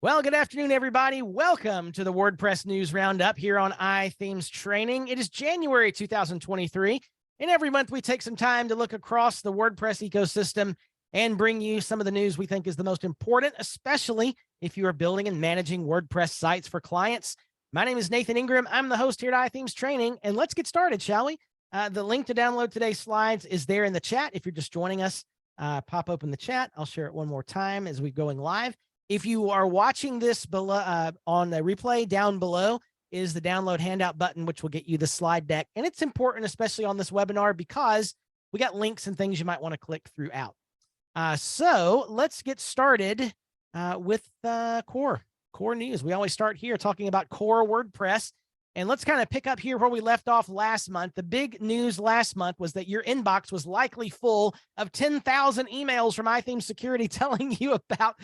Well, good afternoon, everybody. Welcome to the WordPress News Roundup here on iThemes Training. It is January 2023, and every month we take some time to look across the WordPress ecosystem and bring you some of the news we think is the most important, especially if you are building and managing WordPress sites for clients. My name is Nathan Ingram. I'm the host here at iThemes Training, and let's get started, shall we? The link to download today's slides is there in the chat. If you're just joining us, pop open the chat. I'll share it one more time as we're going live. If you are watching this below on the replay, down below is the download handout button, which will get you the slide deck. And it's important, especially on this webinar, because we got links and things you might want to click throughout. So let's get started with core news. We always start here talking about core WordPress. And let's kind of pick up here where we left off last month. The big news last month was that your inbox was likely full of 10,000 emails from iThemes Security telling you about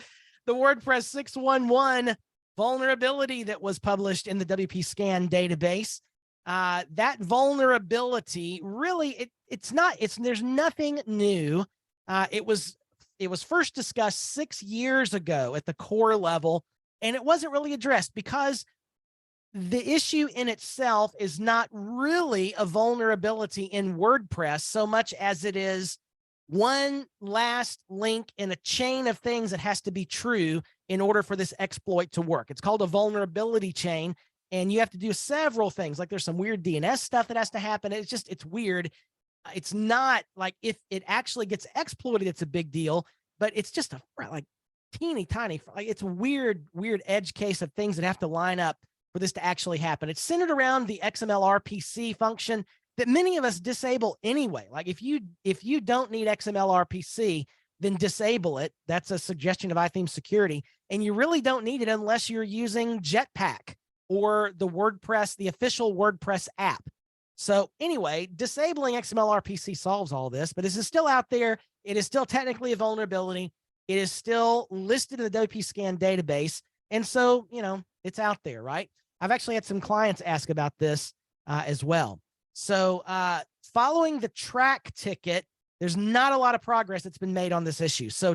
the WordPress 6.1.1 vulnerability that was published in the WP Scan database. That vulnerability really, there's nothing new. It was first discussed 6 years ago at the core level, and it wasn't really addressed because the issue in itself is not really a vulnerability in WordPress so much as it is one last link in a chain of things that has to be true in order for this exploit to work. It's called a vulnerability chain, and you have to do several things. Like there's some weird DNS stuff that has to happen. It's weird. It's not like if it actually gets exploited, it's a big deal, but it's just a like teeny tiny, like it's a weird edge case of things that have to line up for this to actually happen. It's centered around the XML RPC function that many of us disable anyway. Like if you don't need XML RPC, then disable it. That's a suggestion of iThemes Security. And you really don't need it unless you're using Jetpack or the official WordPress app. So anyway, disabling XML RPC solves all this, but this is still out there. It is still technically a vulnerability. It is still listed in the WP Scan database. And so, it's out there, right? I've actually had some clients ask about this as well. So following the track ticket, there's not a lot of progress that's been made on this issue. So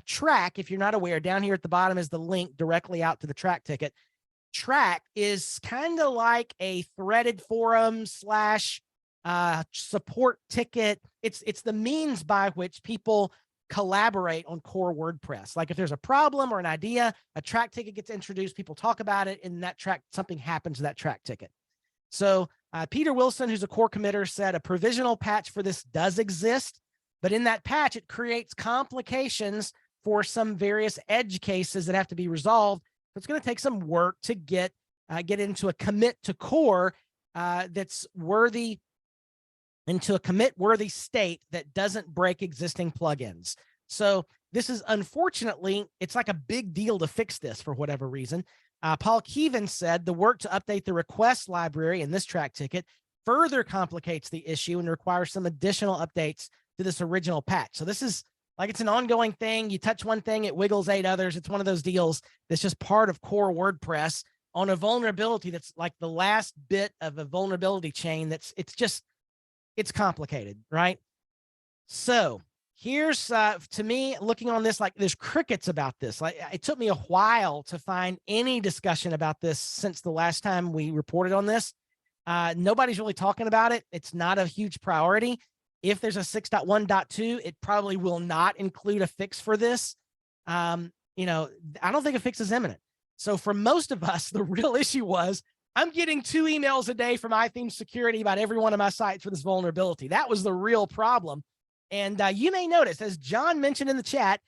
track, if you're not aware, down here at the bottom is the link directly out to the track ticket. Track is kind of like a threaded forum / support ticket. It's the means by which people collaborate on core WordPress. Like if there's a problem or an idea, a track ticket gets introduced, people talk about it, and that track, something happens to that track ticket. So Peter Wilson, who's a core committer, said a provisional patch for this does exist, but in that patch, it creates complications for some various edge cases that have to be resolved. So it's going to take some work to get into a commit to core that's worthy, into a commit-worthy state that doesn't break existing plugins. So this is, unfortunately, it's like a big deal to fix this for whatever reason. Paul Keevan said the work to update the request library in this track ticket further complicates the issue and requires some additional updates to this original patch. So this is like, it's an ongoing thing. You touch one thing, it wiggles 8 others. It's one of those deals that's just part of core WordPress on a vulnerability that's like the last bit of a vulnerability chain. It's complicated, right? So here's, to me, looking on this, like there's crickets about this. Like it took me a while to find any discussion about this since the last time we reported on this. Nobody's really talking about it. It's not a huge priority. If there's a 6.1.2, it probably will not include a fix for this. I don't think a fix is imminent. So for most of us, the real issue was, I'm getting 2 emails a day from iThemes Security about every one of my sites for this vulnerability. That was the real problem. And you may notice, as John mentioned in the chat,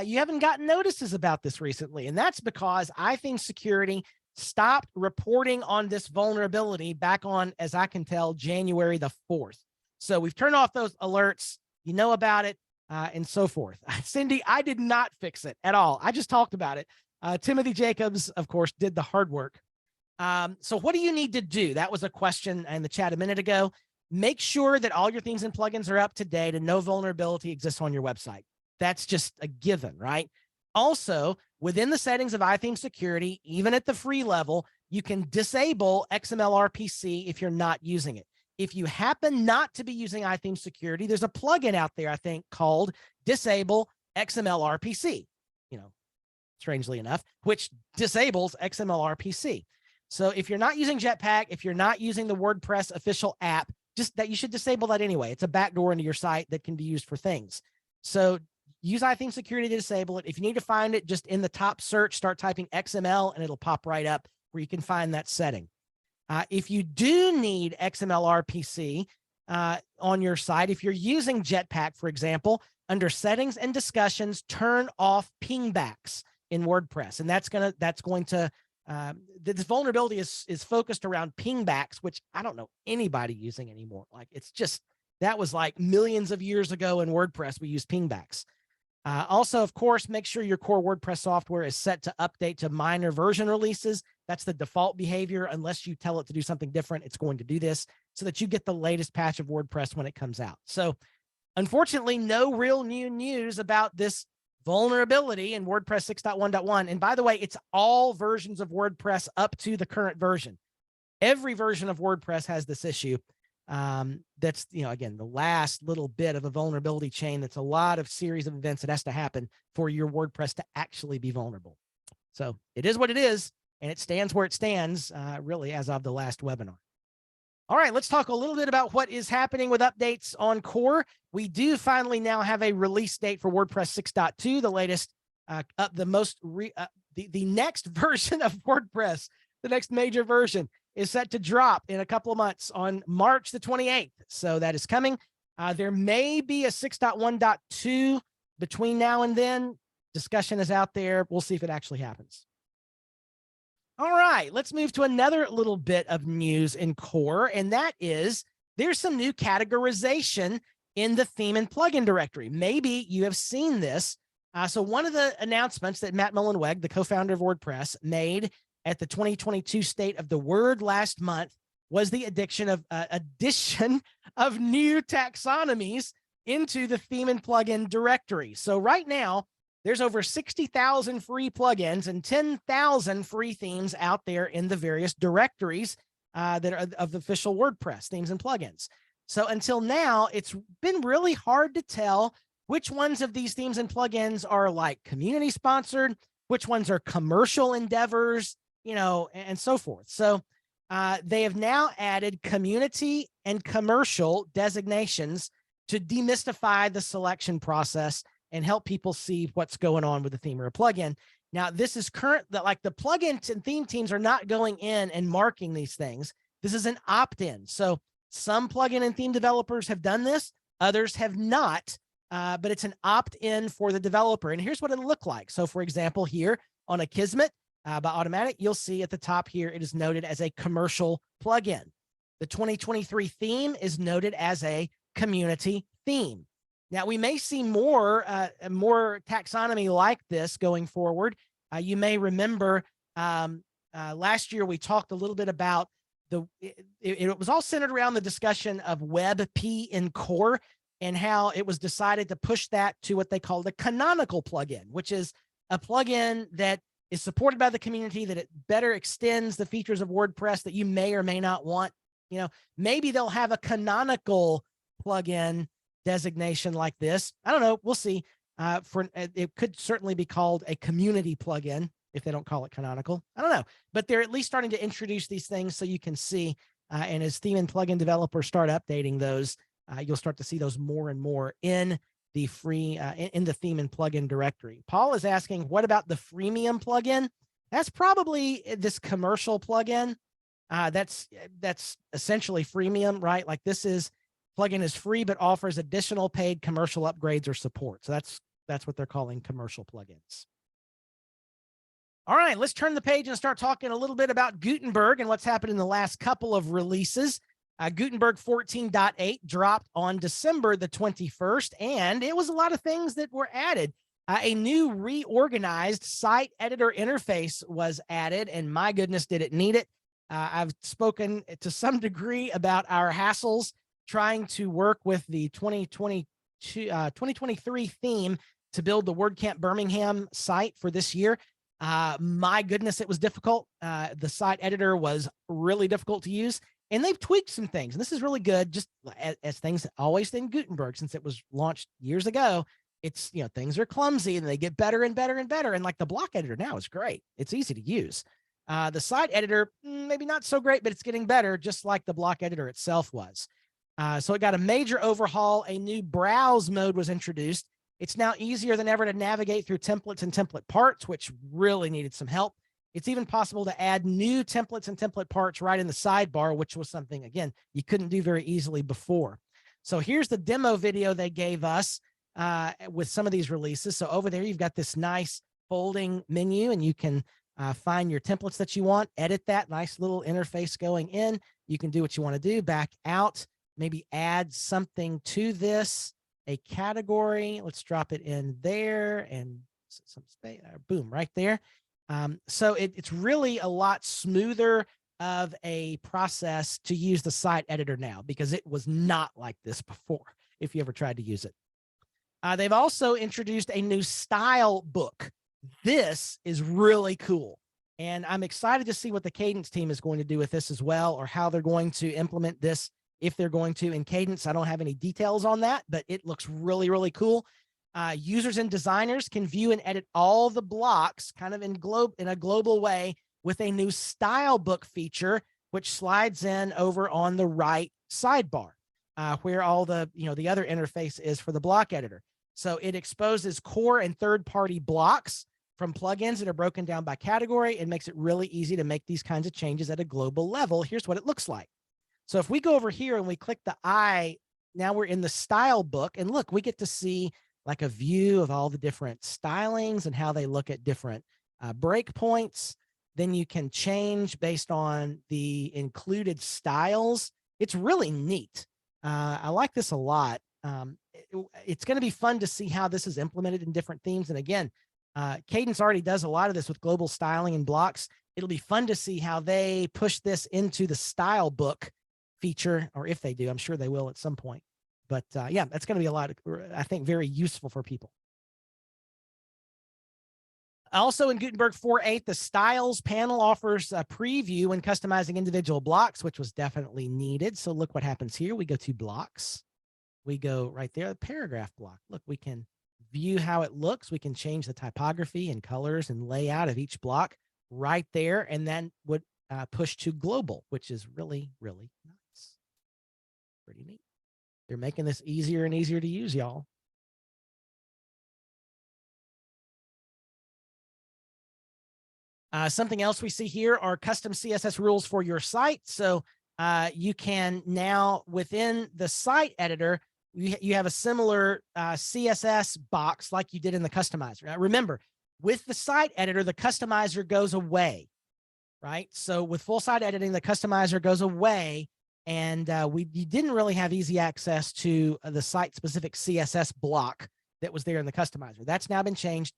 you haven't gotten notices about this recently. And that's because iThemes Security stopped reporting on this vulnerability back on, as I can tell, January the 4th. So we've turned off those alerts, you know about it, and so forth. Cindy, I did not fix it at all. I just talked about it. Timothy Jacobs, of course, did the hard work. So what do you need to do? That was a question in the chat a minute ago. Make sure that all your themes and plugins are up to date and no vulnerability exists on your website. That's just a given, right? Also, within the settings of iThemes Security, even at the free level, you can disable XML RPC if you're not using it. If you happen not to be using iThemes Security, there's a plugin out there, I think, called Disable XML RPC. strangely enough, which disables XMLRPC. So if you're not using Jetpack, if you're not using the WordPress official app, just that you should disable that anyway. It's a backdoor into your site that can be used for things. So use iTheme Security to disable it. If you need to find it, just in the top search, start typing XML and it'll pop right up where you can find that setting. If you do need XMLRPC on your site, if you're using Jetpack, for example, under settings and discussions, turn off pingbacks in WordPress. And that's going to this vulnerability is focused around pingbacks, which I don't know anybody using anymore. Like, it's just, that was like millions of years ago in WordPress, we used pingbacks. Also, of course, make sure your core WordPress software is set to update to minor version releases. That's the default behavior. Unless you tell it to do something different, it's going to do this so that you get the latest patch of WordPress when it comes out. So unfortunately, no real new news about this vulnerability in WordPress 6.1.1. And by the way, it's all versions of WordPress up to the current version. Every version of WordPress has this issue. That's, again, the last little bit of a vulnerability chain. That's a lot of series of events that has to happen for your WordPress to actually be vulnerable. So it is what it is, and it stands where it stands, really, as of the last webinar. All right, let's talk a little bit about what is happening with updates on core. We do finally now have a release date for WordPress 6.2, the latest, the next version of WordPress, the next major version is set to drop in a couple of months on March the 28th. So that is coming. There may be a 6.1.2 between now and then. Discussion is out there. We'll see if it actually happens. All right, let's move to another little bit of news in core, and that is there's some new categorization in the theme and plugin directory. Maybe you have seen this. So one of the announcements that Matt Mullenweg, the co-founder of WordPress, made at the 2022 State of the Word last month was the addition of new taxonomies into the theme and plugin directory. So right now, there's over 60,000 free plugins and 10,000 free themes out there in the various directories that are of the official WordPress themes and plugins. So until now, it's been really hard to tell which ones of these themes and plugins are like community sponsored, which ones are commercial endeavors, and so forth. So they have now added community and commercial designations to demystify the selection process and help people see what's going on with the theme or a plugin. Now, this is current, that like the plugin and theme teams are not going in and marking these things. This is an opt-in. So some plugin and theme developers have done this, others have not, but it's an opt-in for the developer. And here's what it'll look like. So for example, here on Akismet by Automatic, you'll see at the top here, it is noted as a commercial plugin. The 2023 theme is noted as a community theme. Now, we may see more taxonomy like this going forward. You may remember last year we talked a little bit about it was all centered around the discussion of WebP in core and how it was decided to push that to what they call the canonical plugin, which is a plugin that is supported by the community, that it better extends the features of WordPress that you may or may not want. Maybe they'll have a canonical plugin designation like this. I don't know. We'll see. It could certainly be called a community plugin if they don't call it canonical. I don't know, but they're at least starting to introduce these things so you can see. And as theme and plugin developers start updating those, you'll start to see those more and more in the free in the theme and plugin directory. Paul is asking, what about the freemium plugin? That's probably this commercial plugin. That's essentially freemium, right? Like plugin is free, but offers additional paid commercial upgrades or support. So that's what they're calling commercial plugins. All right, let's turn the page and start talking a little bit about Gutenberg and what's happened in the last couple of releases. Gutenberg 14.8 dropped on December the 21st, and it was a lot of things that were added. A new reorganized site editor interface was added, and my goodness, did it need it. I've spoken to some degree about our hassles trying to work with the 2023 theme to build the WordCamp Birmingham site for this year. My goodness, it was difficult. The site editor was really difficult to use, and they've tweaked some things. And this is really good, just as things always in Gutenberg, since it was launched years ago. it's, things are clumsy and they get better and better and better. And like the block editor now is great. It's easy to use. The site editor, maybe not so great, but it's getting better, just like the block editor itself was. So it got a major overhaul. A new browse mode was introduced. It's now easier than ever to navigate through templates and template parts, which really needed some help. It's even possible to add new templates and template parts right in the sidebar, which was something, again, you couldn't do very easily before. So here's the demo video they gave us with some of these releases. So over there, you've got this nice folding menu, and you can find your templates that you want, edit that nice little interface going in. You can do what you want to do, back out, maybe add something to this, a category. Let's drop it in there and some space, boom, right there. So it's really a lot smoother of a process to use the site editor now, because it was not like this before, if you ever tried to use it. They've also introduced a new style book. This is really cool. And I'm excited to see what the Cadence team is going to do with this as well, or how they're going to implement this, if they're going to in Cadence. I don't have any details on that, but it looks really, really cool. Users and designers can view and edit all the blocks kind of in a global way with a new style book feature, which slides in over on the right sidebar, where all the, the other interface is for the block editor. So it exposes core and third-party blocks from plugins that are broken down by category, and makes it really easy to make these kinds of changes at a global level. Here's what it looks like. So if we go over here and we click the eye, now we're in the style book, and look, we get to see like a view of all the different stylings and how they look at different breakpoints. Then you can change based on the included styles. It's really neat. I like this a lot. It's going to be fun to see how this is implemented in different themes. And again, Cadence already does a lot of this with global styling and blocks. It'll be fun to see how they push this into the style book feature, or if they do, I'm sure they will at some point. But yeah, that's going to be a lot, I think, very useful for people. Also in Gutenberg 4.8, the styles panel offers a preview when customizing individual blocks, which was definitely needed. So look what happens here. We go to blocks. We go right there, the paragraph block. Look, we can view how it looks. We can change the typography and colors and layout of each block right there. And then would push to global, which is really, really nice. Pretty neat. They're making this easier and easier to use, y'all. Something else we see here are custom CSS rules for your site. So you can now, within the site editor, you have a similar CSS box like you did in the customizer. Now, remember, with the site editor, the customizer goes away, right? So with full site editing, the customizer goes away, and you didn't really have easy access to the site-specific CSS block that was there in the customizer. That's now been changed.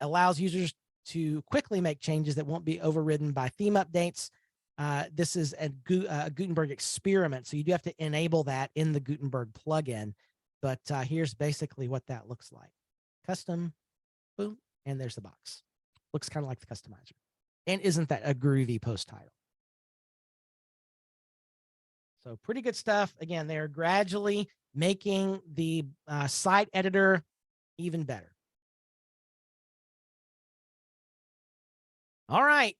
Allows users to quickly make changes that won't be overridden by theme updates. This is a Gutenberg experiment, so you do have to enable that in the Gutenberg plugin. But here's basically what that looks like. Custom, boom, and there's the box. Looks kind of like the customizer. And isn't that a groovy post title? So pretty good stuff. Again, they're gradually making the site editor even better. All right.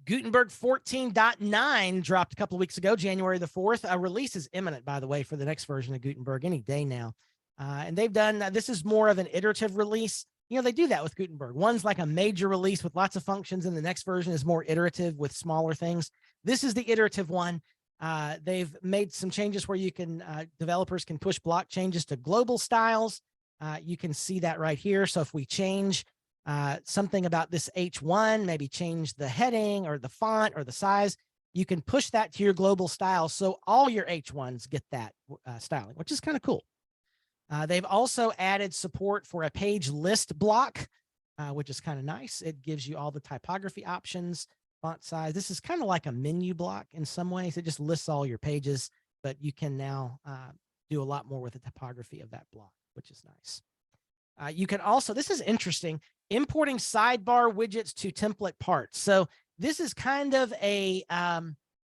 Gutenberg 14.9 dropped a couple of weeks ago, January the 4th. A release is imminent, by the way, for the next version of Gutenberg any day now. And they've done, this is more of an iterative release. They do that with Gutenberg. One's like a major release with lots of functions, and the next version is more iterative with smaller things. This is the iterative one. They've made some changes where you can, developers can push block changes to global styles. You can see that right here. So if we change something about this H1, maybe change the heading or the font or the size, you can push that to your global style. So all your H1s get that styling, which is kind of cool. They've also added support for a page list block, which is kind of nice. It gives you all the typography options, font size. This is kind of like a menu block in some ways. It just lists all your pages, but you can now do a lot more with the typography of that block, which is nice. You can also, this is interesting, importing sidebar widgets to template parts. So this is kind of a,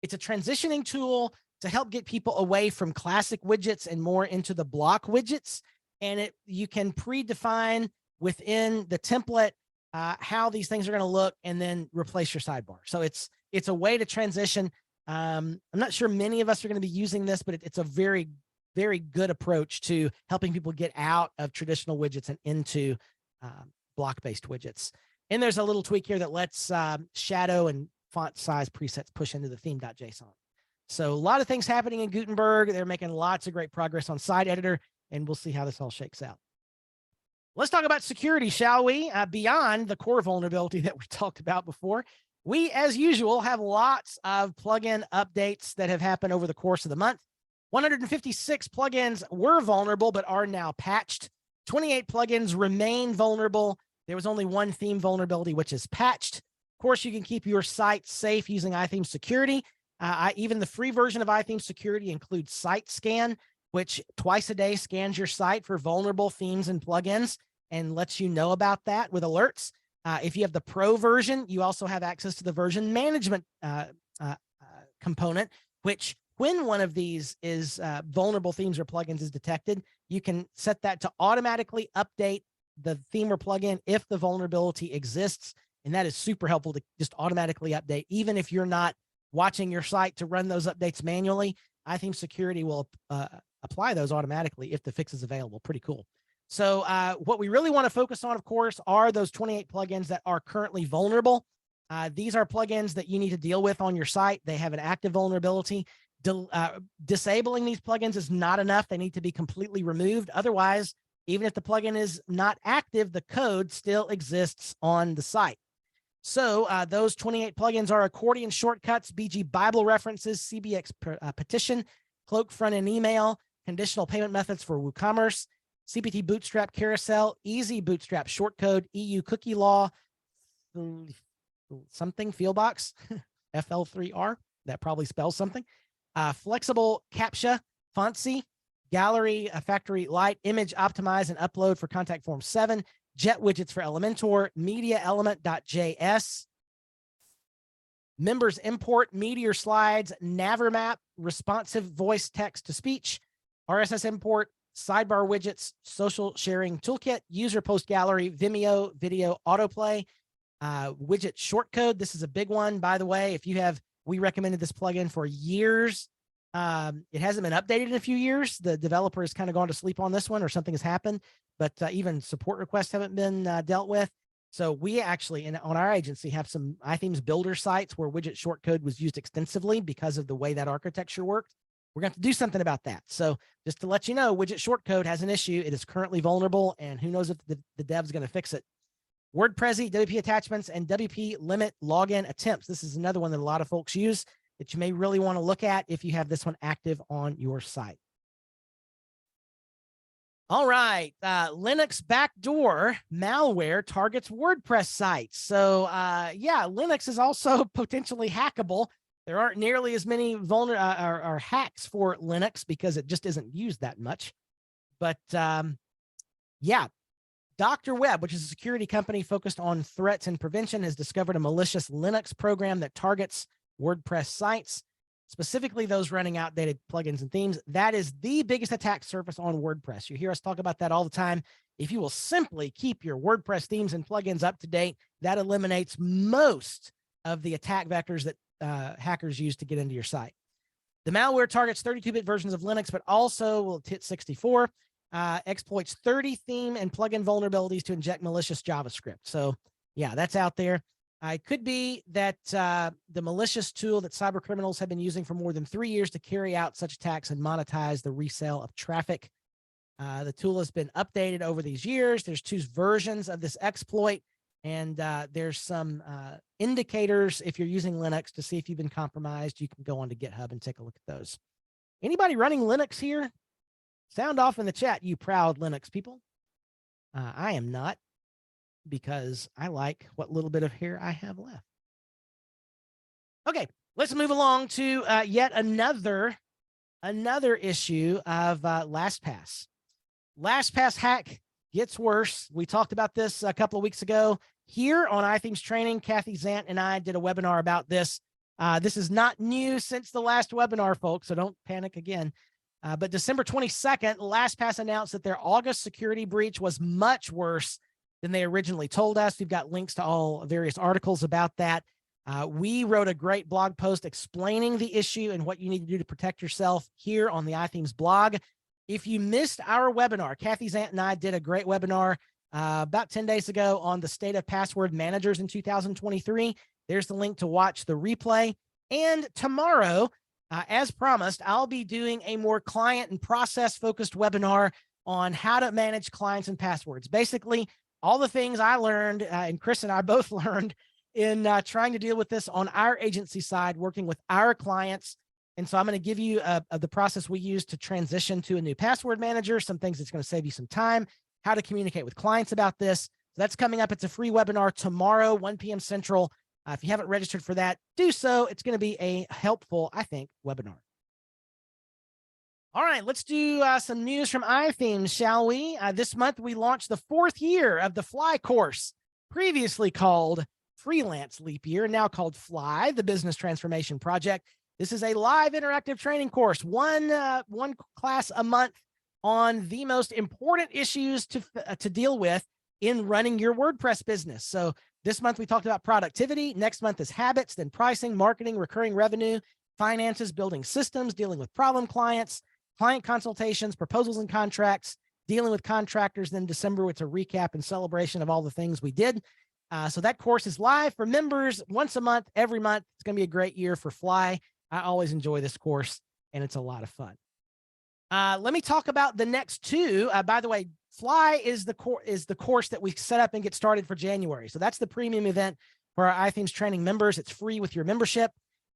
it's a transitioning tool to help get people away from classic widgets and more into the block widgets. and you can predefine within the template how these things are going to look, and then replace your sidebar. So it's a way to transition. I'm not sure many of us are going to be using this, but it's a very, very good approach to helping people get out of traditional widgets and into block-based widgets. And there's a little tweak here that lets shadow and font size presets push into the theme.json. So a lot of things happening in Gutenberg. They're making lots of great progress on site editor, and we'll see how this all shakes out. Let's talk about security, shall we? Beyond the core vulnerability that we talked about before, we, as usual, have lots of plugin updates that have happened over the course of the month. 156 plugins were vulnerable, but are now patched. 28 plugins remain vulnerable. There was only one theme vulnerability, which is patched. Of course, you can keep your site safe using iTheme Security. Even the free version of iTheme Security includes Site Scan, which twice a day scans your site for vulnerable themes and plugins and lets you know about that with alerts. If you have the Pro version, you also have access to the version management component, which when one of these is vulnerable themes or plugins is detected, you can set that to automatically update the theme or plugin if the vulnerability exists. And that is super helpful to just automatically update. Even if you're not watching your site to run those updates manually, iTheme Security will apply those automatically if the fix is available. Pretty cool. So what we really want to focus on, of course, are those 28 plugins that are currently vulnerable. These are plugins that you need to deal with on your site. They have an active vulnerability. Disabling these plugins is not enough. They need to be completely removed. Otherwise, even if the plugin is not active, the code still exists on the site. So those 28 plugins are Accordion Shortcuts, BG Bible References, CBX Petition, Cloak Front-End Email, Conditional Payment Methods for WooCommerce, CPT Bootstrap Carousel, Easy Bootstrap Shortcode, EU Cookie Law, something, Fieldbox, FL3R, that probably spells something, Flexible CAPTCHA, Fontsy, Gallery, Factory Light, Image Optimize and Upload for Contact Form 7, Jet Widgets for Elementor, Media Element.js, Members Import, Meteor Slides, Navermap, Responsive Voice Text to Speech, RSS Import, Sidebar Widgets, Social Sharing Toolkit, User Post Gallery, Vimeo, Video Autoplay, Widget Shortcode. This is a big one, by the way. We recommended this plugin for years. It hasn't been updated in a few years. The developer has kind of gone to sleep on this one, or something has happened, but even support requests haven't been dealt with. So we actually, on our agency, have some iThemes builder sites where widget shortcode was used extensively because of the way that architecture worked. We're going to have to do something about that. So just to let you know, widget shortcode has an issue. It is currently vulnerable, and who knows if the dev's going to fix it. WordPress, WP attachments, and WP limit login attempts. This is another one that a lot of folks use that you may really want to look at if you have this one active on your site. All right, Linux backdoor malware targets WordPress sites. So yeah, Linux is also potentially hackable. There aren't nearly as many or hacks for Linux because it just isn't used that much. But yeah, Dr. Web, which is a security company focused on threats and prevention, has discovered a malicious Linux program that targets WordPress sites, specifically those running outdated plugins and themes. That is the biggest attack surface on WordPress. You hear us talk about that all the time. If you will simply keep your WordPress themes and plugins up to date, that eliminates most of the attack vectors that hackers use to get into your site. The malware targets 32-bit versions of Linux, but also will hit 64. Exploits 30 theme and plugin vulnerabilities to inject malicious JavaScript. So yeah, that's out there. It could be that the malicious tool that cyber criminals have been using for more than 3 years to carry out such attacks and monetize the resale of traffic. The tool has been updated over these years. There's 2 versions of this exploit, and there's some indicators if you're using Linux to see if you've been compromised. You can go onto GitHub and take a look at those. Anybody running Linux here? Sound off in the chat, you proud Linux people. I am not, because I like what little bit of hair I have left. Okay, let's move along to yet another issue of LastPass. LastPass hack gets worse. We talked about this a couple of weeks ago here on iThemes Training. Kathy Zant and I did a webinar about this. This is not new since the last webinar, folks, so don't panic again. But December 22nd, LastPass announced that their August security breach was much worse than they originally told us. We've got links to all various articles about that. We wrote a great blog post explaining the issue and what you need to do to protect yourself here on the iThemes blog. If you missed our webinar, Kathy Zant and I did a great webinar about 10 days ago on the state of password managers in 2023. There's the link to watch the replay. And tomorrow, as promised, I'll be doing a more client and process focused webinar on how to manage clients and passwords. Basically, all the things I learned and Chris and I both learned in trying to deal with this on our agency side, working with our clients. And so I'm going to give you the process we use to transition to a new password manager, some things that's going to save you some time, how to communicate with clients about this. So that's coming up. It's a free webinar tomorrow, 1 p.m. Central. If you haven't registered for that, do so. It's going to be a helpful, I think, webinar. All right, let's do some news from iThemes, shall we? This month, we launched the 4th year of the Fly course, previously called Freelance Leap Year, now called Fly, the Business Transformation Project. This is a live interactive training course, one class a month on the most important issues to deal with in running your WordPress business. So this month we talked about productivity. Next month is habits, then pricing, marketing, recurring revenue, finances, building systems, dealing with problem clients, client consultations, proposals and contracts, dealing with contractors. Then December, it's a recap and celebration of all the things we did. So that course is live for members once a month, every month. It's going to be a great year for Fly. I always enjoy this course, and it's a lot of fun. Let me talk about the next two. By the way, Fly is the course that we set up and get started for January. So that's the premium event for our iThemes training members. It's free with your membership.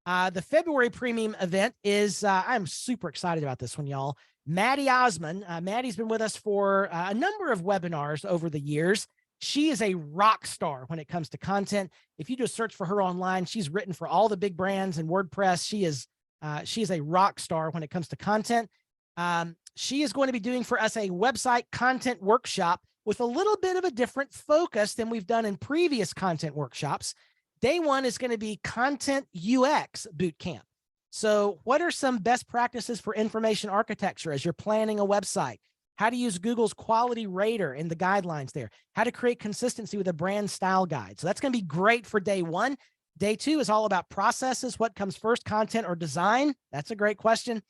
The February premium event is, I'm super excited about this one, y'all. Maddie Osman. Maddie's been with us for a number of webinars over the years. She is a rock star when it comes to content. If you just search for her online, she's written for all the big brands in WordPress. She is a rock star when it comes to content. She is going to be doing for us a website content workshop with a little bit of a different focus than we've done in previous content workshops. Day one is going to be Content UX Bootcamp. So what are some best practices for information architecture as you're planning a website? How to use Google's quality rater in the guidelines there, how to create consistency with a brand style guide. So that's going to be great for day one. Day two is all about processes. What comes first, content or design? That's a great question.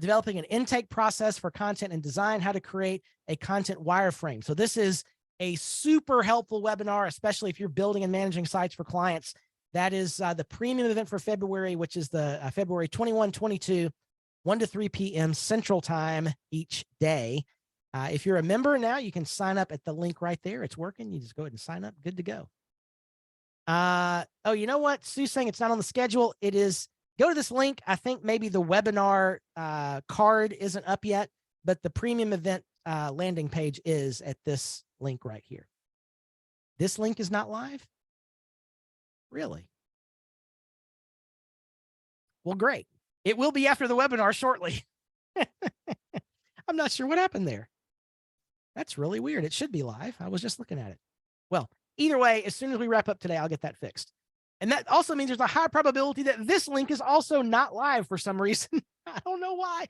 Developing an intake process for content and design, how to create a content wireframe. So this is a super helpful webinar, especially if you're building and managing sites for clients. That is the premium event for February, which is the February 21, 22, 1 to 3 p.m. Central Time each day. If you're a member now, you can sign up at the link right there. It's working. You just go ahead and sign up. Good to go. Oh, you know what? Sue's saying it's not on the schedule. It is. Go to this link. I think maybe the webinar card isn't up yet, but the premium event landing page is at this link right here. This link is not live? Really? Well, great. It will be after the webinar shortly. I'm not sure what happened there. That's really weird. It should be live. I was just looking at it. Well, either way, as soon as we wrap up today, I'll get that fixed. And that also means there's a high probability that this link is also not live for some reason. I don't know why.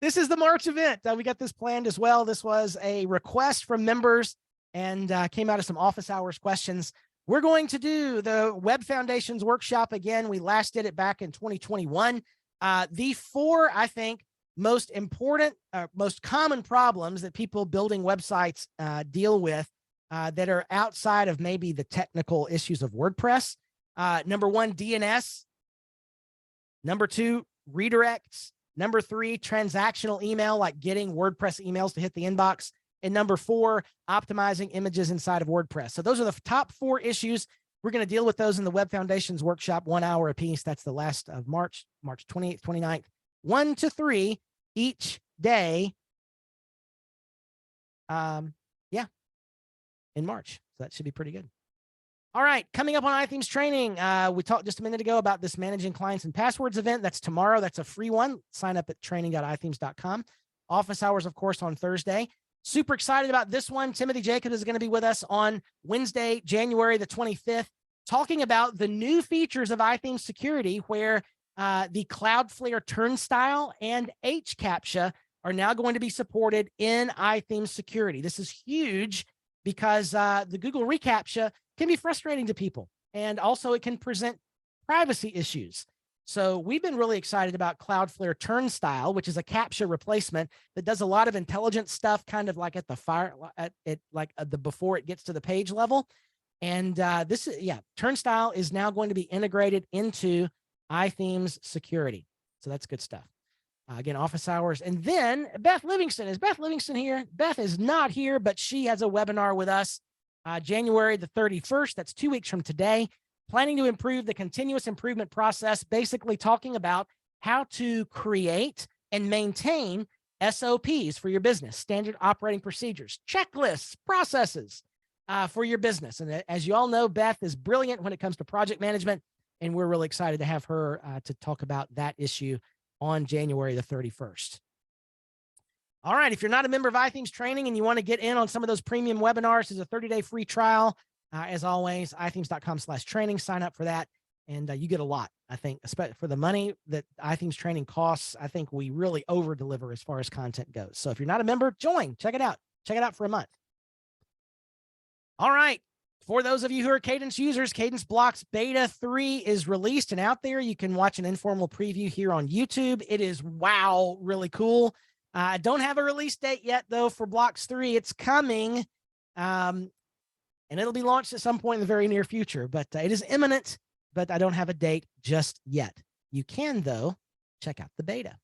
This is the March event. We got this planned as well. This was a request from members and came out of some office hours questions. We're going to do the Web Foundations workshop again. We last did it back in 2021. The 4, I think, most important, most common problems that people building websites deal with that are outside of maybe the technical issues of WordPress. Number 1, DNS. Number 2, redirects. Number 3, transactional email, like getting WordPress emails to hit the inbox. And number 4, optimizing images inside of WordPress. So those are the top 4 issues. We're going to deal with those in the Web Foundations workshop, 1 hour apiece. That's the last of March 28th, 29th, 1 to 3 each day. Yeah, in March. So that should be pretty good. All right, coming up on iThemes training, we talked just a minute ago about this Managing Clients and Passwords event. That's tomorrow. That's a free one. Sign up at training.ithemes.com. Office hours, of course, on Thursday. Super excited about this one. Timothy Jacobs is going to be with us on Wednesday, January the 25th, talking about the new features of iThemes security, where the Cloudflare turnstile and HCAPTCHA are now going to be supported in iThemes security. This is huge because the Google reCAPTCHA can be frustrating to people. And also it can present privacy issues. So we've been really excited about Cloudflare Turnstile, which is a CAPTCHA replacement that does a lot of intelligent stuff, kind of like at the before it gets to the page level. And Turnstile is now going to be integrated into iThemes security. So that's good stuff. Again, office hours. And then Beth Livingston. Is Beth Livingston here? Beth is not here, but she has a webinar with us January the 31st. That's 2 weeks from today. Planning to improve the continuous improvement process, basically talking about how to create and maintain SOPs for your business, standard operating procedures, checklists, processes for your business. And as you all know, Beth is brilliant when it comes to project management, and we're really excited to have her to talk about that issue on January the 31st. All right, if you're not a member of iThemes Training and you want to get in on some of those premium webinars, there's a 30-day free trial. As always, iThemes.com/training, sign up for that. And you get a lot, I think, especially for the money that iThemes Training costs. I think we really over deliver as far as content goes. So if you're not a member, join, check it out. Check it out for a month. All right. For those of you who are Cadence users, Cadence Blocks Beta 3 is released and out there. You can watch an informal preview here on YouTube. It is, wow, really cool. I don't have a release date yet, though, for Blocks 3. It's coming. And it'll be launched at some point in the very near future, but it is imminent, but I don't have a date just yet. You can, though, check out the beta.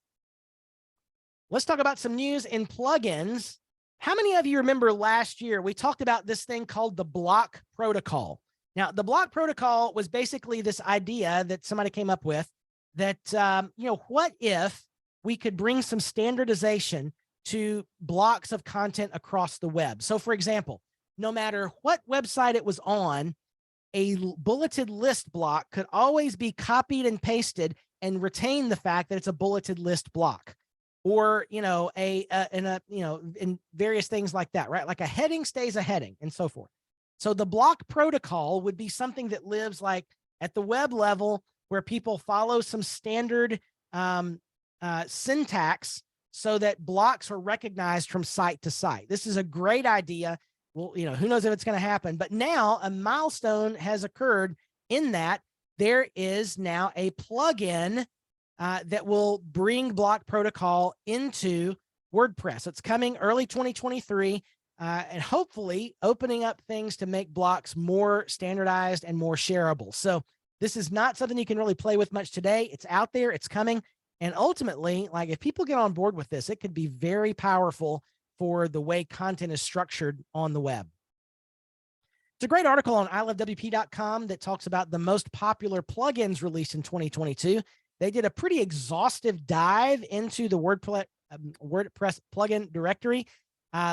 Let's talk about some news in plugins. How many of you remember last year we talked about this thing called the block protocol? Now, the block protocol was basically this idea that somebody came up with that, what if we could bring some standardization to blocks of content across the web? So, for example, no matter what website it was on, a bulleted list block could always be copied and pasted and retain the fact that it's a bulleted list block, or, in various things like that, right? Like a heading stays a heading and so forth. So the block protocol would be something that lives like at the web level where people follow some standard syntax so that blocks are recognized from site to site. This is a great idea. Well, who knows if it's going to happen, but now a milestone has occurred in that there is now a plugin that will bring block protocol into WordPress. It's coming early 2023, and hopefully opening up things to make blocks more standardized and more shareable. So this is not something you can really play with much today. It's out there, it's coming. And ultimately, like if people get on board with this, it could be very powerful for the way content is structured on the web. It's a great article on ilovewp.com that talks about the most popular plugins released in 2022. They did a pretty exhaustive dive into the WordPress plugin directory,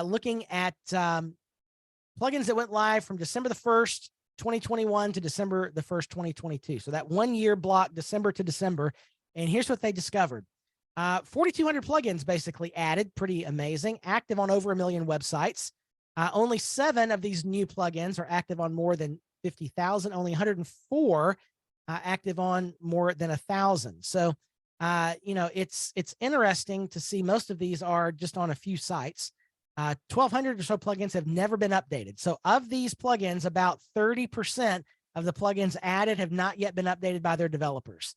looking at plugins that went live from December the 1st, 2021 to December the 1st, 2022. So that 1 year block, December to December. And here's what they discovered. 4,200 plugins basically added, pretty amazing, active on over 1 million websites. Only 7 of these new plugins are active on more than 50,000, only 104 active on more than 1,000. So, it's interesting to see most of these are just on a few sites. 1,200 or so plugins have never been updated. So of these plugins, about 30% of the plugins added have not yet been updated by their developers.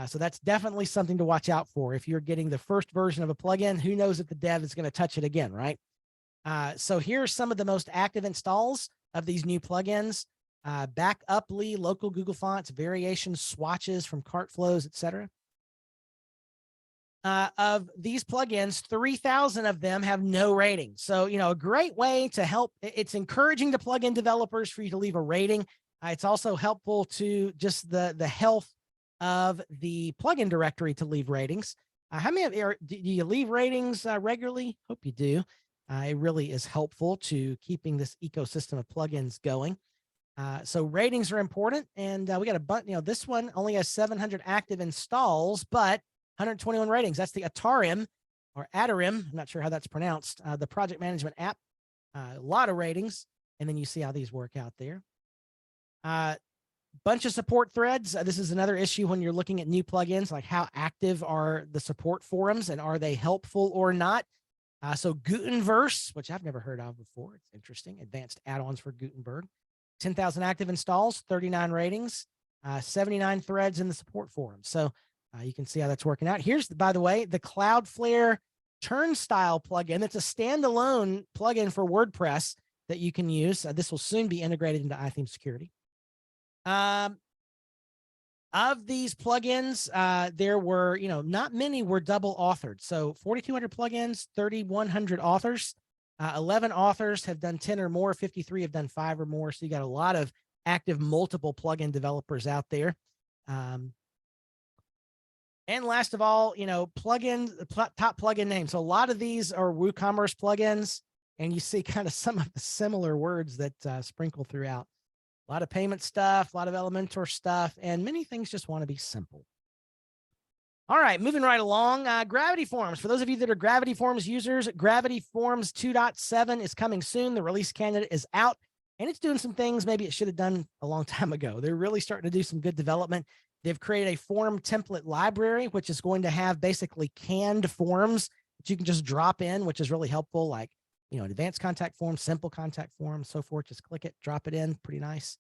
So that's definitely something to watch out for. If you're getting the first version of a plugin, who knows if the dev is going to touch it again, right? So here's some of the most active installs of these new plugins. Backuply, local Google fonts, variations, swatches from cart flows, etc. Of these plugins, 3,000 of them have no rating. So, a great way to help. It's encouraging to plugin developers for you to leave a rating. It's also helpful to just the health of the plugin directory to leave ratings. How many of you do you leave ratings regularly? Hope you do. It really is helpful to keeping this ecosystem of plugins going. So ratings are important, and we got a bunch. This one only has 700 active installs, but 121 ratings. That's the Atarim or Atarim. I'm not sure how that's pronounced. The project management app. A lot of ratings, and then you see how these work out there. Bunch of support threads. This is another issue when you're looking at new plugins, like how active are the support forums and are they helpful or not? So Gutenverse, which I've never heard of before. It's interesting. Advanced add-ons for Gutenberg. 10,000 active installs, 39 ratings, 79 threads in the support forum. So you can see how that's working out. Here's, by the way, the Cloudflare Turnstile plugin. It's a standalone plugin for WordPress that you can use. This will soon be integrated into iTheme Security. Of these plugins, there were, not many were double authored. So 4,200 plugins, 3,100 authors, 11 authors have done 10 or more, 53 have done 5 or more. So you got a lot of active multiple plugin developers out there. And last of all, plugin, top plugin names. So a lot of these are WooCommerce plugins, and you see kind of some of the similar words that sprinkle throughout. A lot of payment stuff, a lot of Elementor stuff, and many things just want to be simple. All right, moving right along. Gravity Forms. For those of you that are Gravity Forms users, Gravity Forms 2.7 is coming soon. The release candidate is out, and it's doing some things maybe it should have done a long time ago. They're really starting to do some good development. They've created a form template library, which is going to have basically canned forms that you can just drop in, which is really helpful, like, an advanced contact form, simple contact form, so forth. Just click it, drop it in. Pretty nice.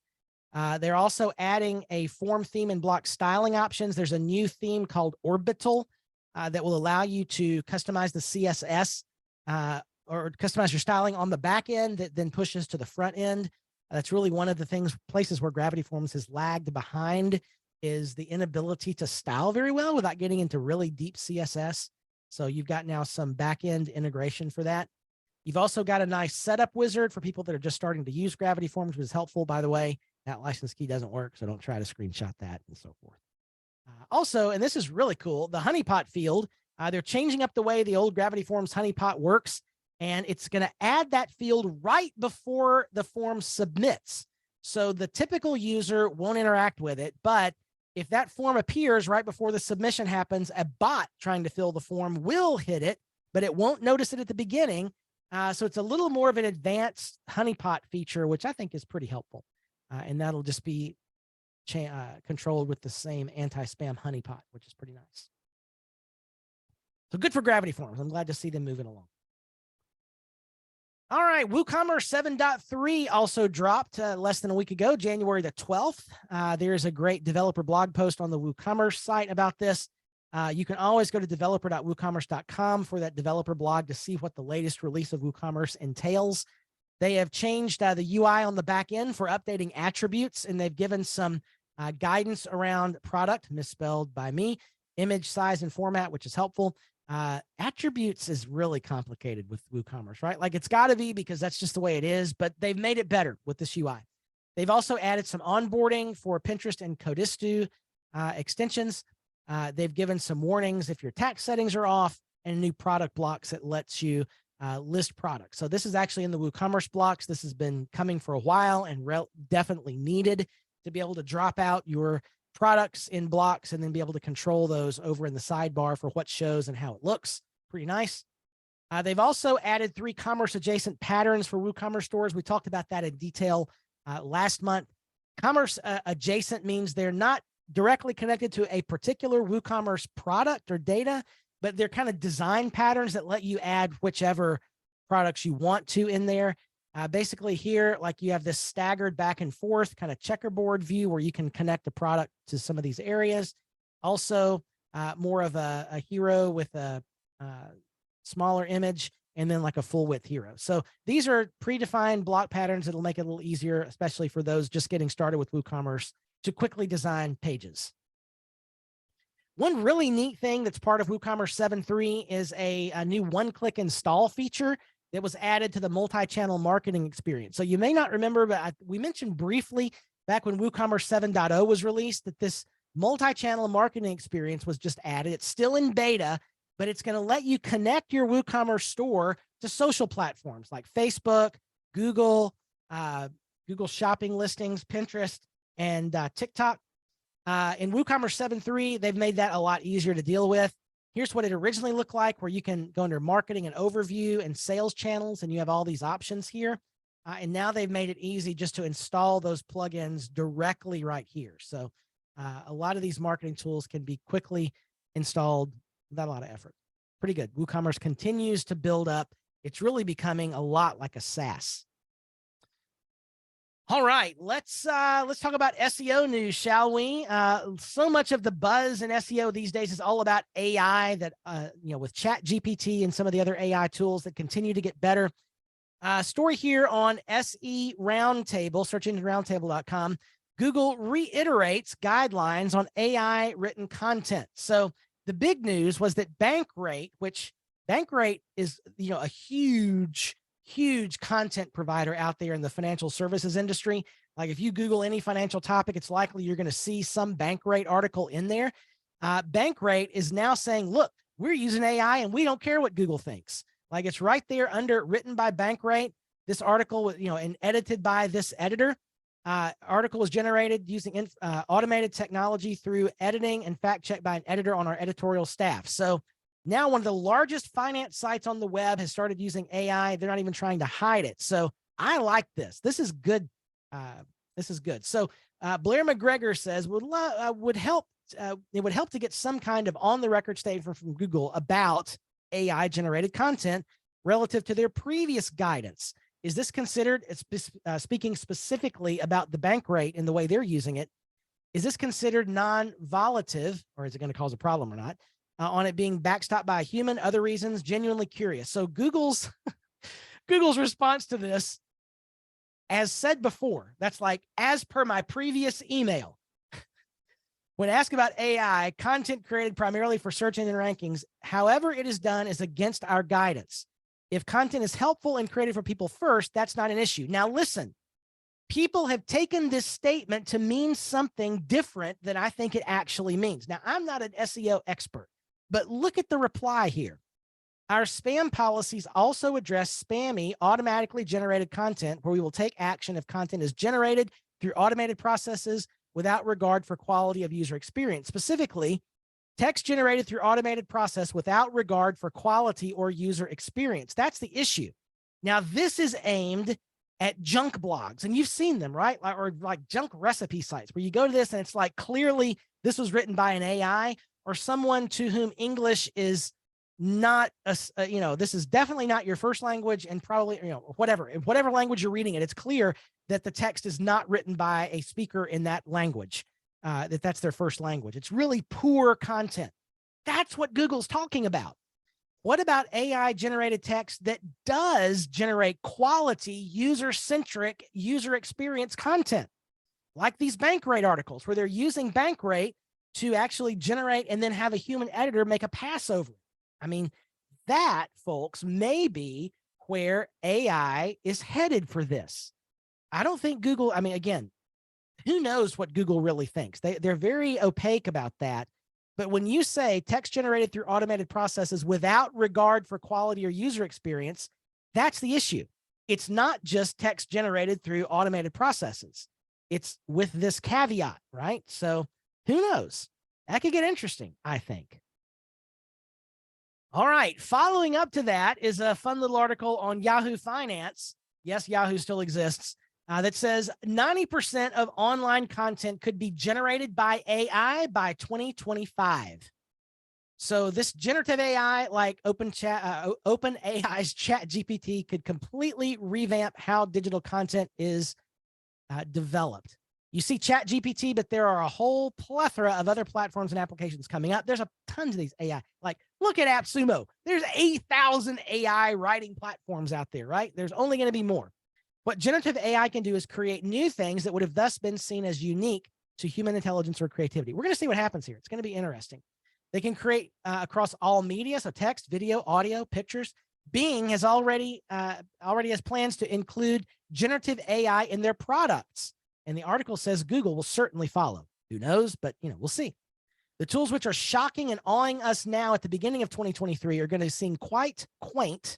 They're also adding a form theme and block styling options. There's a new theme called Orbital that will allow you to customize the CSS or customize your styling on the back end that then pushes to the front end. That's really one of the places where Gravity Forms has lagged behind, is the inability to style very well without getting into really deep CSS. So you've got now some back end integration for that. You've also got a nice setup wizard for people that are just starting to use Gravity Forms, which is helpful, by the way. That license key doesn't work, so don't try to screenshot that and so forth. Also, and this is really cool, the honeypot field, they're changing up the way the old Gravity Forms honeypot works, and it's going to add that field right before the form submits. So the typical user won't interact with it, but if that form appears right before the submission happens, a bot trying to fill the form will hit it, but it won't notice it at the beginning. So it's a little more of an advanced honeypot feature, which I think is pretty helpful. And that'll just be controlled with the same anti-spam honeypot, which is pretty nice. So good for Gravity Forms. I'm glad to see them moving along. All right, WooCommerce 7.3 also dropped less than a week ago, January the 12th. There's a great developer blog post on the WooCommerce site about this. You can always go to developer.woocommerce.com for that developer blog to see what the latest release of WooCommerce entails. They have changed the UI on the back end for updating attributes, and they've given some guidance around product, misspelled by me, image size and format, which is helpful. Attributes is really complicated with WooCommerce, right? Like, it's got to be, because that's just the way it is, but they've made it better with this UI. They've also added some onboarding for Pinterest and Codisto extensions. They've given some warnings if your tax settings are off, and new product blocks that lets you list products. So this is actually in the WooCommerce blocks. This has been coming for a while and definitely needed to be able to drop out your products in blocks and then be able to control those over in the sidebar for what shows and how it looks. Pretty nice. They've also added 3 commerce adjacent patterns for WooCommerce stores. We talked about that in detail last month. Commerce adjacent means they're not directly connected to a particular WooCommerce product or data, but they're kind of design patterns that let you add whichever products you want to in there. Basically here, like, you have this staggered back and forth kind of checkerboard view where you can connect the product to some of these areas. Also, more of a hero with a smaller image, and then like a full width hero. So these are predefined block patterns that'll make it a little easier, especially for those just getting started with WooCommerce, to quickly design pages. One really neat thing that's part of WooCommerce 7.3 is a new one-click install feature that was added to the multi-channel marketing experience. So you may not remember, but we mentioned briefly back when WooCommerce 7.0 was released that this multi-channel marketing experience was just added. It's still in beta, but it's going to let you connect your WooCommerce store to social platforms like Facebook, Google, Google Shopping listings, Pinterest, and TikTok. In WooCommerce 7.3, they've made that a lot easier to deal with. Here's what it originally looked like, where you can go under marketing and overview and sales channels, and you have all these options here. And now they've made it easy just to install those plugins directly right here. So a lot of these marketing tools can be quickly installed without a lot of effort. Pretty good. WooCommerce continues to build up. It's really becoming a lot like a SaaS. All right, let's talk about SEO news, shall we? So much of the buzz in SEO these days is all about AI. That with ChatGPT and some of the other AI tools that continue to get better. Story here on SE Roundtable, searchengineroundtable.com. Google reiterates guidelines on AI written content. So the big news was that Bankrate, which Bankrate is a huge content provider out there in the financial services industry. Like if you Google any financial topic, it's likely you're going to see some Bankrate article in there. Bankrate is now saying, look, we're using AI and we don't care what Google thinks. Like it's right there under written by Bankrate. This article was, and edited by this editor. Article was generated using automated technology through editing and fact checked by an editor on our editorial staff. So now one of the largest finance sites on the web has started using AI. They're not even trying to hide it. So I like this. This is good. This is good. So Blair McGregor says it would help to get some kind of on the record statement from Google about AI generated content relative to their previous guidance. Is this considered, speaking specifically about the Bankrate and the way they're using it, is this considered non-volitive, or is it going to cause a problem or not? On it being backstopped by a human, other reasons, genuinely curious. So Google's response to this, as said before, that's like, as per my previous email, when asked about AI, content created primarily for search engine rankings, however it is done is against our guidance. If content is helpful and created for people first, that's not an issue. Now listen, people have taken this statement to mean something different than I think it actually means. Now, I'm not an SEO expert, but look at the reply here. Our spam policies also address spammy, automatically generated content where we will take action if content is generated through automated processes without regard for quality of user experience. Specifically, text generated through automated process without regard for quality or user experience. That's the issue. Now, this is aimed at junk blogs, and you've seen them, right? Or like junk recipe sites where you go to this and it's like, clearly this was written by an AI or someone to whom English is not, this is definitely not your first language, and probably, whatever language you're reading it, it's clear that the text is not written by a speaker in that language, that's their first language. It's really poor content. That's what Google's talking about. What about AI generated text that does generate quality, user-centric, user experience content? Like these Bankrate articles where they're using Bankrate to actually generate and then have a human editor make a pass over it. I mean, that, folks, may be where AI is headed for this. I don't think Google, again, who knows what Google really thinks? They're very opaque about that. But when you say text generated through automated processes without regard for quality or user experience, that's the issue. It's not just text generated through automated processes. It's with this caveat, right? So who knows? That could get interesting, I think. All right. Following up to that is a fun little article on Yahoo Finance. Yes, Yahoo still exists. That says 90% of online content could be generated by AI by 2025. So this generative AI, like OpenAI's ChatGPT, could completely revamp how digital content is developed. You see ChatGPT, but there are a whole plethora of other platforms and applications coming up. There's tons of these AI. Like, look at AppSumo. There's 8,000 AI writing platforms out there, right? There's only going to be more. What generative AI can do is create new things that would have thus been seen as unique to human intelligence or creativity. We're going to see what happens here. It's going to be interesting. They can create across all media, so text, video, audio, pictures. Bing has already has plans to include generative AI in their products. And the article says Google will certainly follow. Who knows? But, we'll see. The tools which are shocking and awing us now at the beginning of 2023 are going to seem quite quaint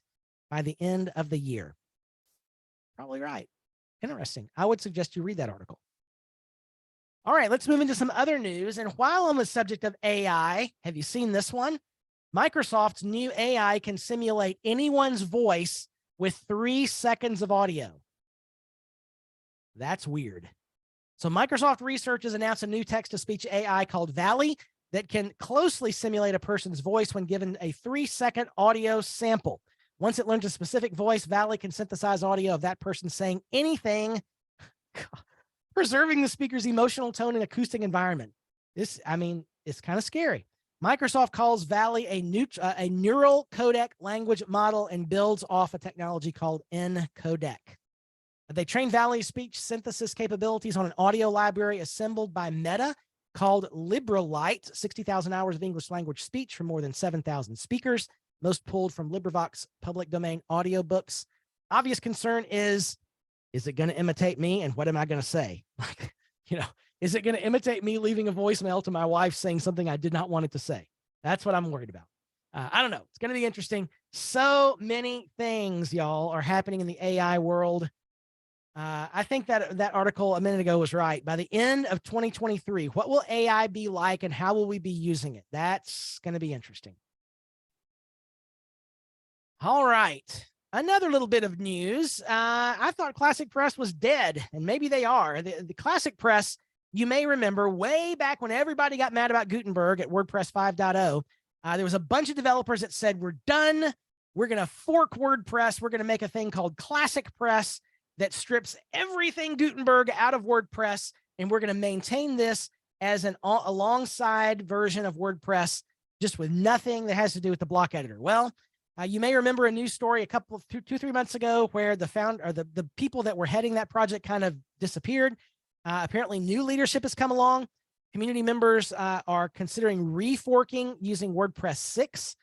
by the end of the year. Probably right. Interesting. I would suggest you read that article. All right, let's move into some other news. And while on the subject of AI, have you seen this one? Microsoft's new AI can simulate anyone's voice with 3 seconds of audio. That's weird. So Microsoft Research has announced a new text-to-speech AI called Valley that can closely simulate a person's voice when given a 3-second audio sample. Once it learns a specific voice, Valley can synthesize audio of that person saying anything, preserving the speaker's emotional tone and acoustic environment. This, I mean, it's kind of scary. Microsoft calls Valley a neural codec language model and builds off a technology called encodec. They train Valley's speech synthesis capabilities on an audio library assembled by Meta called LibriLite, 60,000 hours of English language speech from more than 7,000 speakers, most pulled from LibriVox public domain audiobooks. Obvious concern is it going to imitate me? And what am I going to say? Like, is it going to imitate me leaving a voicemail to my wife saying something I did not want it to say? That's what I'm worried about. I don't know. It's going to be interesting. So many things, y'all, are happening in the AI world. I think that article a minute ago was right. By the end of 2023, what will AI be like and how will we be using it? That's going to be interesting. All right. Another little bit of news. I thought ClassicPress was dead, and maybe they are. The ClassicPress, you may remember way back when everybody got mad about Gutenberg at WordPress 5.0, there was a bunch of developers that said, we're done. We're going to fork WordPress. We're going to make a thing called ClassicPress that strips everything Gutenberg out of WordPress, and we're going to maintain this as an alongside version of WordPress, just with nothing that has to do with the block editor. Well, you may remember a news story a couple of 2-3 months ago where the the people that were heading that project kind of disappeared. Apparently, new leadership has come along. Community members are considering reforking using WordPress 6.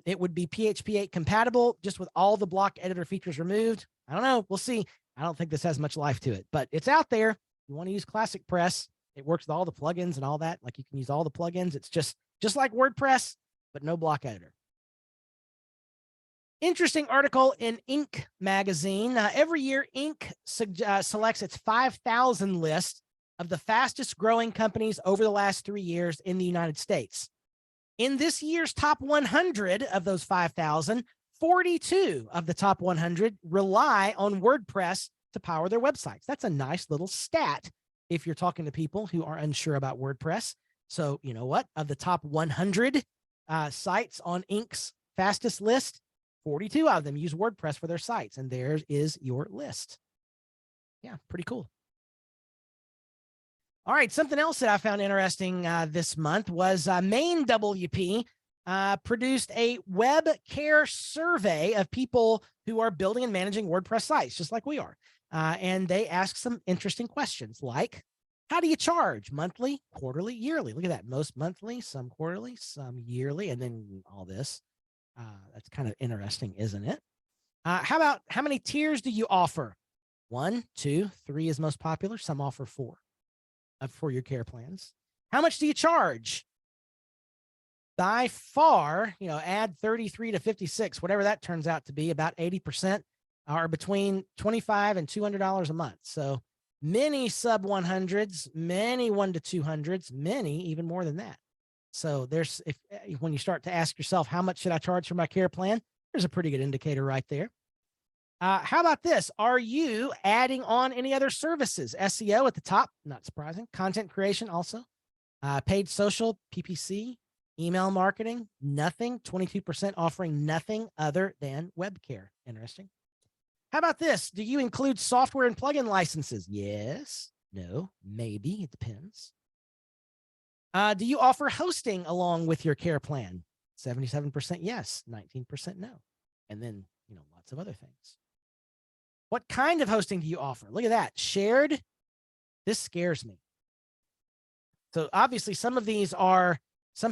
It would be PHP 8 compatible, just with all the block editor features removed. I don't know. We'll see. I don't think this has much life to it, but it's out there. You want to use ClassicPress. It works with all the plugins and all that. Like, you can use all the plugins. It's just like WordPress, but no block editor. Interesting article in Inc. magazine. Every year, Inc. selects its 5,000 list of the fastest growing companies over the last 3 years in the United States. In this year's top 100 of those 5,000, 42 of the top 100 rely on WordPress to power their websites. That's a nice little stat if you're talking to people who are unsure about WordPress. So, you know what? Of the top 100 sites on Inc.'s fastest list, 42 of them use WordPress for their sites, and there is your list. Yeah, pretty cool. All right, something else that I found interesting this month was Maine WP produced a web care survey of people who are building and managing WordPress sites, just like we are. And they asked some interesting questions like, how do you charge? Monthly, quarterly, yearly? Look at that. Most monthly, some quarterly, some yearly, and then all this. That's kind of interesting, isn't it? How about how many tiers do you offer? 1, 2, 3 is most popular. Some offer 4 for your care plans. How much do you charge? By far, add 33 to 56, whatever that turns out to be, about 80% are between $25 and $200 a month. So many sub 100s, many 1 to 200s, many even more than that. So when you start to ask yourself, how much should I charge for my care plan? There's a pretty good indicator right there. How about this? Are you adding on any other services? SEO at the top, not surprising. Content creation also. Paid social, PPC, email marketing, nothing. 22% offering nothing other than web care. Interesting. How about this? Do you include software and plugin licenses? Yes, no, maybe. It depends. Do you offer hosting along with your care plan? 77% yes, 19% no. And then, lots of other things. What kind of hosting do you offer? Look at that. Shared. This scares me. So obviously some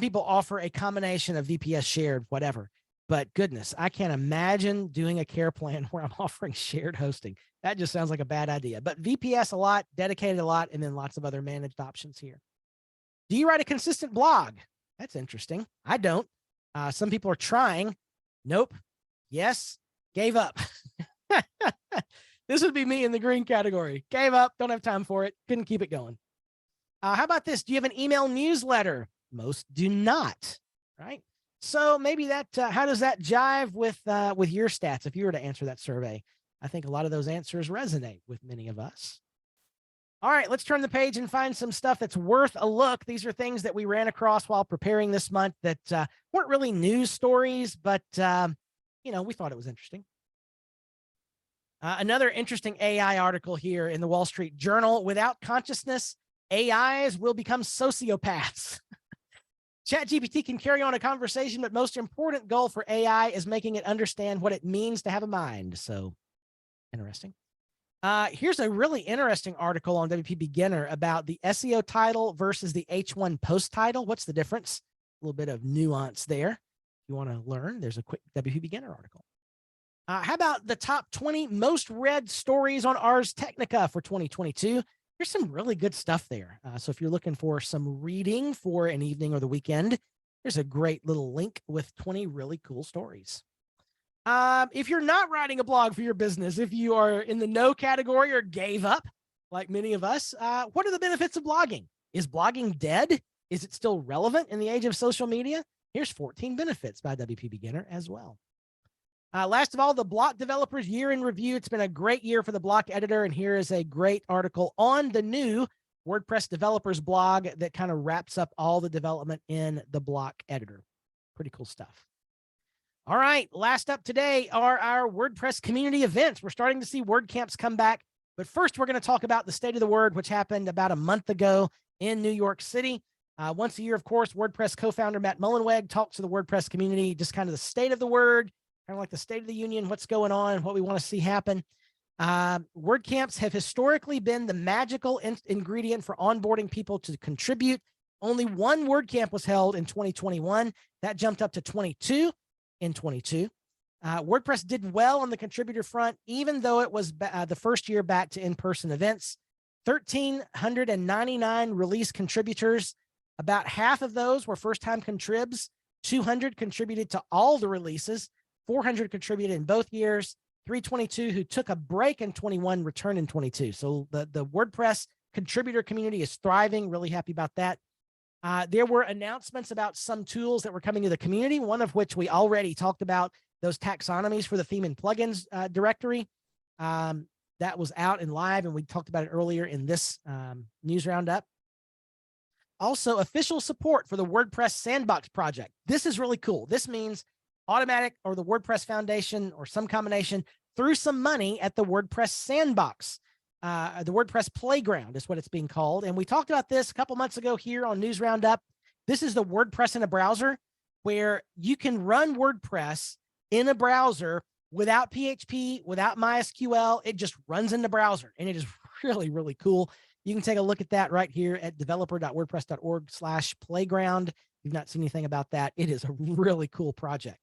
people offer a combination of VPS, shared, whatever. But goodness, I can't imagine doing a care plan where I'm offering shared hosting. That just sounds like a bad idea. But VPS a lot, dedicated a lot, and then lots of other managed options here. Do you write a consistent blog? That's interesting. I don't. Some people are trying. Nope. Yes. Gave up. This would be me in the green category. Gave up. Don't have time for it. Couldn't keep it going. How about this? Do you have an email newsletter? Most do not. Right. So maybe that. How does that jive with your stats? If you were to answer that survey, I think a lot of those answers resonate with many of us. All right, let's turn the page and find some stuff that's worth a look. These are things that we ran across while preparing this month that weren't really news stories, but, we thought it was interesting. Another interesting AI article here in the Wall Street Journal. Without consciousness, AIs will become sociopaths. ChatGPT can carry on a conversation, but most important goal for AI is making it understand what it means to have a mind. So interesting. Here's a really interesting article on WP Beginner about the SEO title versus the H1 post title. What's the difference? A little bit of nuance there. If you want to learn, there's a quick WP Beginner article. How about the top 20 most read stories on Ars Technica for 2022? There's some really good stuff there. So if you're looking for some reading for an evening or the weekend, there's a great little link with 20 really cool stories. If you're not writing a blog for your business, if you are in the no category or gave up, like many of us, what are the benefits of blogging? Is blogging dead? Is it still relevant in the age of social media? Here's 14 benefits by WP Beginner as well. Last of all, the block developers year in review. It's been a great year for the block editor, and here is a great article on the new WordPress developers blog that kind of wraps up all the development in the block editor. Pretty cool stuff. All right, last up today are our WordPress community events. We're starting to see WordCamps come back, but first we're going to talk about the State of the Word, which happened about a month ago in New York City. Once a year, of course, WordPress co-founder Matt Mullenweg talks to the WordPress community, just kind of the state of the word, kind of like the State of the Union, what's going on, what we want to see happen. WordCamps have historically been the magical ingredient for onboarding people to contribute. Only one WordCamp was held in 2021. That jumped up to 22 in 22. WordPress did well on the contributor front, even though it was the first year back to in-person events. 1,399 release contributors. About half of those were first-time contribs. 200 contributed to all the releases. 400 contributed in both years. 322 who took a break in 21 returned in 22. So the WordPress contributor community is thriving. Really happy about that. There were announcements about some tools that were coming to the community, one of which we already talked about, those taxonomies for the theme and plugins directory. That was out and live, and we talked about it earlier in this news roundup. Also, official support for the WordPress Sandbox project. This is really cool. This means Automatic or the WordPress Foundation or some combination threw some money at the WordPress Sandbox. The WordPress Playground is what it's being called. And we talked about this a couple months ago here on News Roundup. This is the WordPress in a browser where you can run WordPress in a browser without PHP, without MySQL. It just runs in the browser, and it is really, really cool. You can take a look at that right here at developer.wordpress.org/playground. If you've not seen anything about that, it is a really cool project.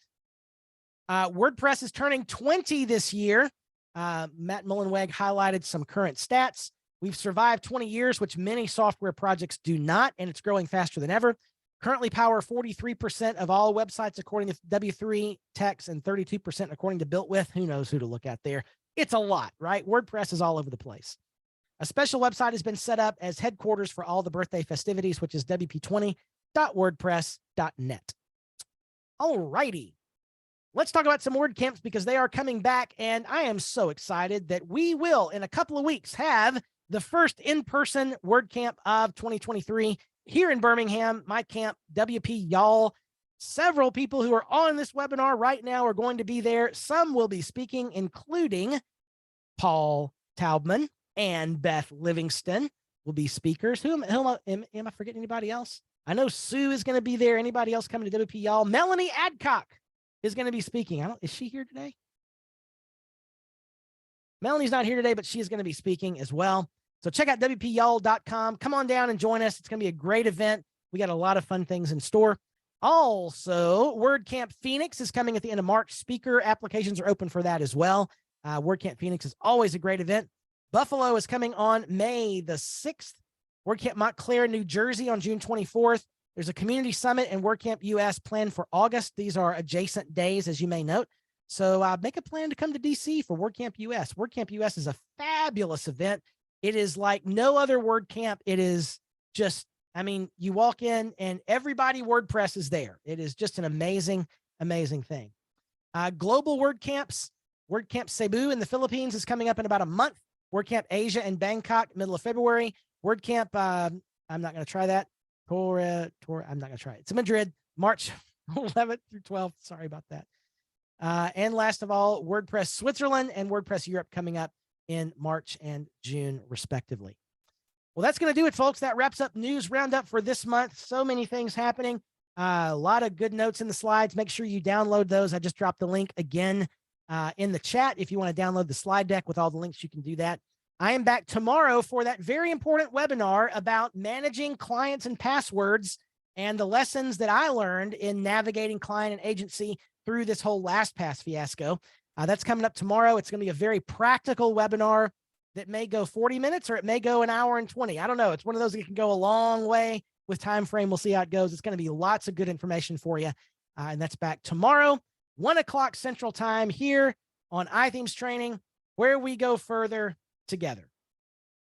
WordPress is turning 20 this year. Matt Mullenweg highlighted some current stats. We've survived 20 years, which many software projects do not, and it's growing faster than ever. Currently power 43% of all websites according to W3 Techs and 32% according to Built With. Who knows who to look at there? It's a lot, right? WordPress is all over the place. A special website has been set up as headquarters for all the birthday festivities, which is wp20.wordpress.net. All righty. Let's talk about some WordCamps because they are coming back, and I am so excited that we will, in a couple of weeks, have the first in-person WordCamp of 2023 here in Birmingham, my camp, WP Y'all. Several people who are on this webinar right now are going to be there. Some will be speaking, including Paul Taubman and Beth Livingston will be speakers. Am I forgetting anybody else? I know Sue is going to be there. Anybody else coming to WP Y'all? Melanie Adcock is going to be speaking. Is she here today? Melanie's not here today, but she is going to be speaking as well. So check out WPYall.com. Come on down and join us. It's going to be a great event. We got a lot of fun things in store. Also, WordCamp Phoenix is coming at the end of March. Speaker applications are open for that as well. WordCamp Phoenix is always a great event. Buffalo is coming on May the 6th. WordCamp Montclair, New Jersey on June 24th. There's a community summit and WordCamp US planned for August. These are adjacent days, as you may note. So make a plan to come to DC for WordCamp US. WordCamp US is a fabulous event. It is like no other WordCamp. It is just, you walk in and everybody WordPress is there. It is just an amazing, amazing thing. Global WordCamps. WordCamp Cebu in the Philippines is coming up in about a month. WordCamp Asia in Bangkok, middle of February. WordCamp, I'm not going to try that. I'm not going to try it. It's in Madrid, March 11th through 12th. Sorry about that. And last of all, WordPress Switzerland and WordPress Europe coming up in March and June, respectively. Well, that's going to do it, folks. That wraps up News Roundup for this month. So many things happening. A lot of good notes in the slides. Make sure you download those. I just dropped the link again in the chat. If you want to download the slide deck with all the links, you can do that. I am back tomorrow for that very important webinar about managing clients and passwords and the lessons that I learned in navigating client and agency through this whole LastPass fiasco. That's coming up tomorrow. It's going to be a very practical webinar that may go 40 minutes or it may go an hour and 20. I don't know. It's one of those that can go a long way with time frame. We'll see how it goes. It's going to be lots of good information for you. And that's back tomorrow, 1 o'clock Central Time here on iThemes Training, where we go further together.